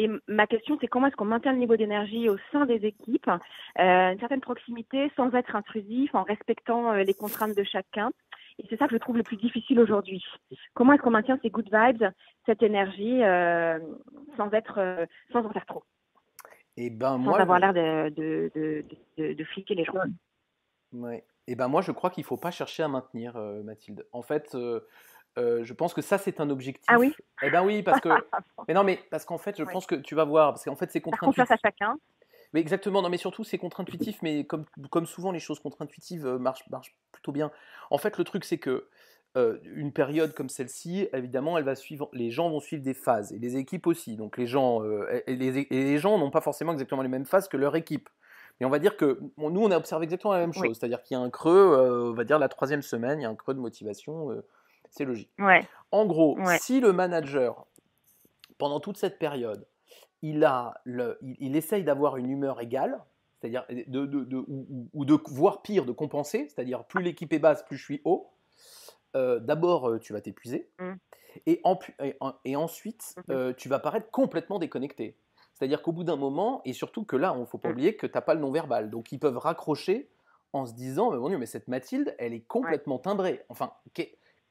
Et ma question, c'est comment est-ce qu'on maintient le niveau d'énergie au sein des équipes, une certaine proximité sans être intrusif, en respectant les contraintes de chacun. Et c'est ça que je trouve le plus difficile aujourd'hui. Comment est-ce qu'on maintient ces good vibes, cette énergie, sans en faire trop, Et ben sans moi, avoir l'air de fliquer les gens. ouais. Et ben moi, je crois qu'il faut pas chercher à maintenir, Mathilde. En fait, je pense que ça, c'est un Ah oui? objectif. Eh ben oui, parce que, mais non, mais parce qu'en fait, je Oui. pense que tu vas voir, parce qu'en fait, c'est Faire confiance à contre-intuitif. chacun. Mais exactement, non, mais surtout, c'est contre-intuitif, mais comme souvent, les choses contre-intuitives marchent plutôt bien. En fait, le truc, c'est que une période comme celle-ci, évidemment, elle va suivre, les gens vont suivre des phases, et les équipes aussi. Donc, les gens, et les gens n'ont pas forcément exactement les mêmes phases que leur équipe. Mais on va dire que bon, nous, on a observé exactement la même Oui. chose, c'est-à-dire qu'il y a un creux, on va dire la troisième semaine, il y a un creux de motivation, c'est logique. Ouais. En gros, Ouais. si le manager, pendant toute cette période, il essaye d'avoir une humeur égale, c'est-à-dire ou de voire pire, de compenser, c'est-à-dire plus l'équipe est basse, plus je suis haut. D'abord, tu vas t'épuiser, Mm. et ensuite, Mhm. tu vas paraître complètement déconnecté. C'est-à-dire qu'au bout d'un moment, et surtout que là, il ne faut pas Mm. oublier que tu n'as pas le non-verbal, donc ils peuvent raccrocher en se disant, mais bon Dieu, mais cette Mathilde, elle est Ouais. complètement timbrée. Enfin,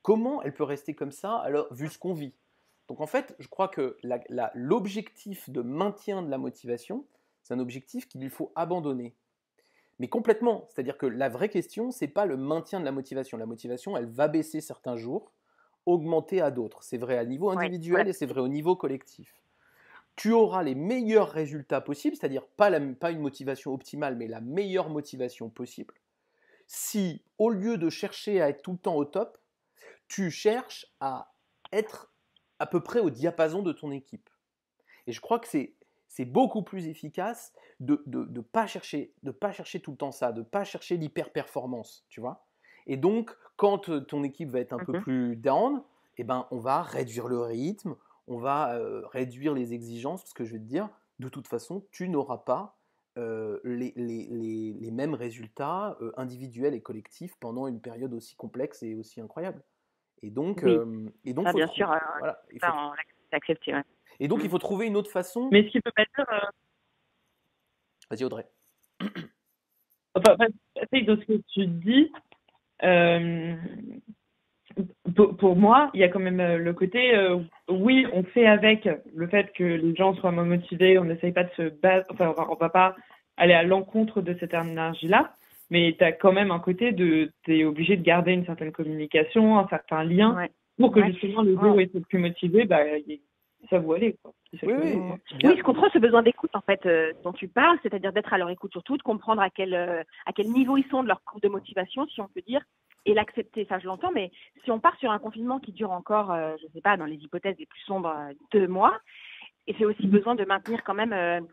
comment elle peut rester comme ça, alors, vu ce qu'on vit? Donc en fait, je crois que l'objectif de maintien de la motivation, c'est un objectif qu'il faut abandonner. Mais complètement. C'est-à-dire que la vraie question, c'est pas le maintien de la motivation. La motivation, elle va baisser certains jours, augmenter à d'autres. C'est vrai à niveau Ouais. individuel Voilà. et c'est vrai au niveau collectif. Tu auras les meilleurs résultats possibles, c'est-à-dire pas une motivation optimale, mais la meilleure motivation possible, si au lieu de chercher à être tout le temps au top, tu cherches à être à peu près au diapason de ton équipe. Et je crois que c'est beaucoup plus efficace de pas chercher tout le temps ça, de pas chercher l'hyper-performance, tu vois. Et donc, quand ton équipe va être un peu Mhm. plus down, eh ben, on va réduire le rythme, on va réduire les exigences, parce que je vais te dire, de toute façon, tu n'auras pas les mêmes résultats individuels et collectifs pendant une période aussi complexe et aussi incroyable. Oui. Ça, Faut bien sûr, trouver, voilà, ça, on l'a accepté. Ouais. et donc Mm. il faut trouver une autre façon. Mais ce qui peut pas dire, Vas-y Audrey. enfin, Patrick, dans ce que tu dis, euh, pour moi, il y a quand même le côté, oui, on fait avec le fait que les gens soient moins motivés, on n'essaye pas de se battre, enfin, on va pas aller à l'encontre de cette énergie-là, mais tu as quand même un côté de, tu es obligé de garder une certaine communication, un certain lien, Ouais. pour que Ouais. justement le jour où Ouais. ils sont plus motivés, bah, ça vous aller, quoi. Oui, oui, Oui, bien. je comprends ce besoin d'écoute en fait dont tu parles, c'est-à-dire d'être à leur écoute surtout, de comprendre à quel niveau ils sont de leur courbe de motivation, si on peut dire, et l'accepter. Ça, je l'entends, mais si on part sur un confinement qui dure encore, je ne sais pas, dans les hypothèses les plus sombres, 2 mois, et c'est aussi besoin de maintenir quand même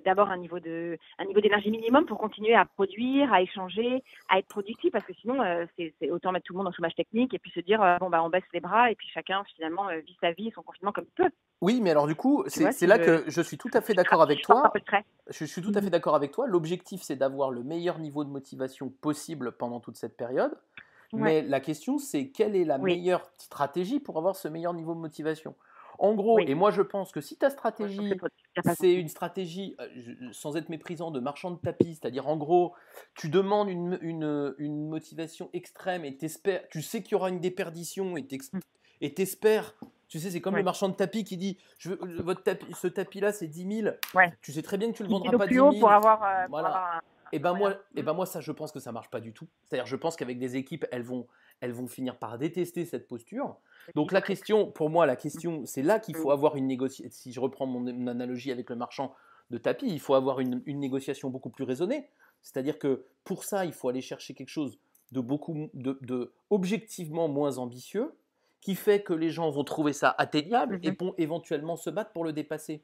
d'abord un niveau d'énergie minimum pour continuer à produire, à échanger, à être productif, parce que sinon c'est autant mettre tout le monde en chômage technique et puis se dire bon bah on baisse les bras et puis chacun finalement vit sa vie et son confinement comme il peut. Oui, mais alors du coup, Tu vois, c'est si là que je suis tout à fait d'accord si avec je force un peu toi. le trait. Je suis tout à fait d'accord avec toi. L'objectif, c'est d'avoir le meilleur niveau de motivation possible pendant toute cette période. Ouais, Mais la question, c'est quelle est la oui, meilleure stratégie pour avoir ce meilleur niveau de motivation? En gros, oui. et moi je pense que si ta Ouais, donc c'est stratégie, pour dire pas c'est une stratégie, sans être méprisant, de marchand de tapis, c'est-à-dire en gros, tu demandes une motivation extrême et tu sais qu'il y aura une déperdition et t'espères. Tu sais, c'est comme le ouais, marchand de tapis qui dit votre tapis, ce tapis-là, c'est 10 000. ouais. Tu sais très bien que tu ne le vendras Viser au pas plus 10 haut pour 000. avoir Voilà. voilà. Et ben moi, ça, je pense que ça marche pas du tout. C'est-à-dire, je pense qu'avec des équipes, elles vont finir par détester cette posture. C'est Donc la hypocrite. question, pour moi, la question, c'est là qu'il faut Mm. avoir une négociation. Si je reprends mon analogie avec le marchand de tapis, il faut avoir une négociation beaucoup plus raisonnée. C'est-à-dire que pour ça, il faut aller chercher quelque chose de objectivement moins ambitieux, qui fait que les gens vont trouver ça atteignable et Mhm, vont éventuellement se battre pour le dépasser.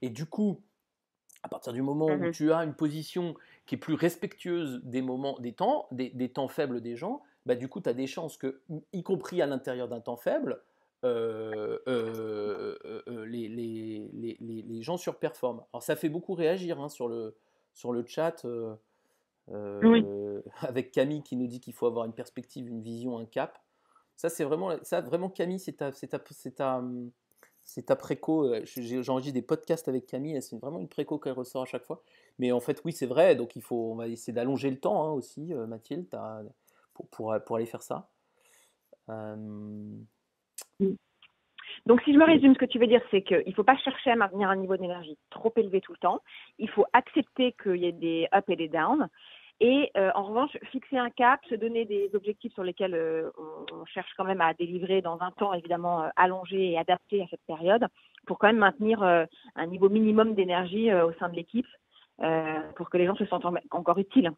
Et du coup, à partir du moment où mhm. tu as une position qui est plus respectueuse des moments, des temps faibles des gens, bah, du coup, tu as des chances que, y compris à l'intérieur d'un temps faible, les gens surperforment. Alors, ça fait beaucoup réagir hein, sur le chat, Oui. avec Camille qui nous dit qu'il faut avoir une perspective, une vision, un cap. Ça, c'est vraiment, ça, vraiment Camille, C'est ta préco. J'enregistre des podcasts avec Camille, et c'est vraiment une préco qu'elle ressort à chaque fois. Mais en fait, oui, c'est vrai. Donc, on va essayer d'allonger le temps hein, aussi, Mathilde, pour aller faire ça. Euh, Donc, si je me résume, ce que tu veux dire, c'est qu'il ne faut pas chercher à maintenir un niveau d'énergie trop élevé tout le temps. Il faut accepter qu'il y ait des up et des down. Et en revanche, fixer un cap, se donner des objectifs sur lesquels on cherche quand même à délivrer dans un temps évidemment allongé et adapté à cette période, pour quand même maintenir un niveau minimum d'énergie au sein de l'équipe, pour que les gens se sentent encore utiles.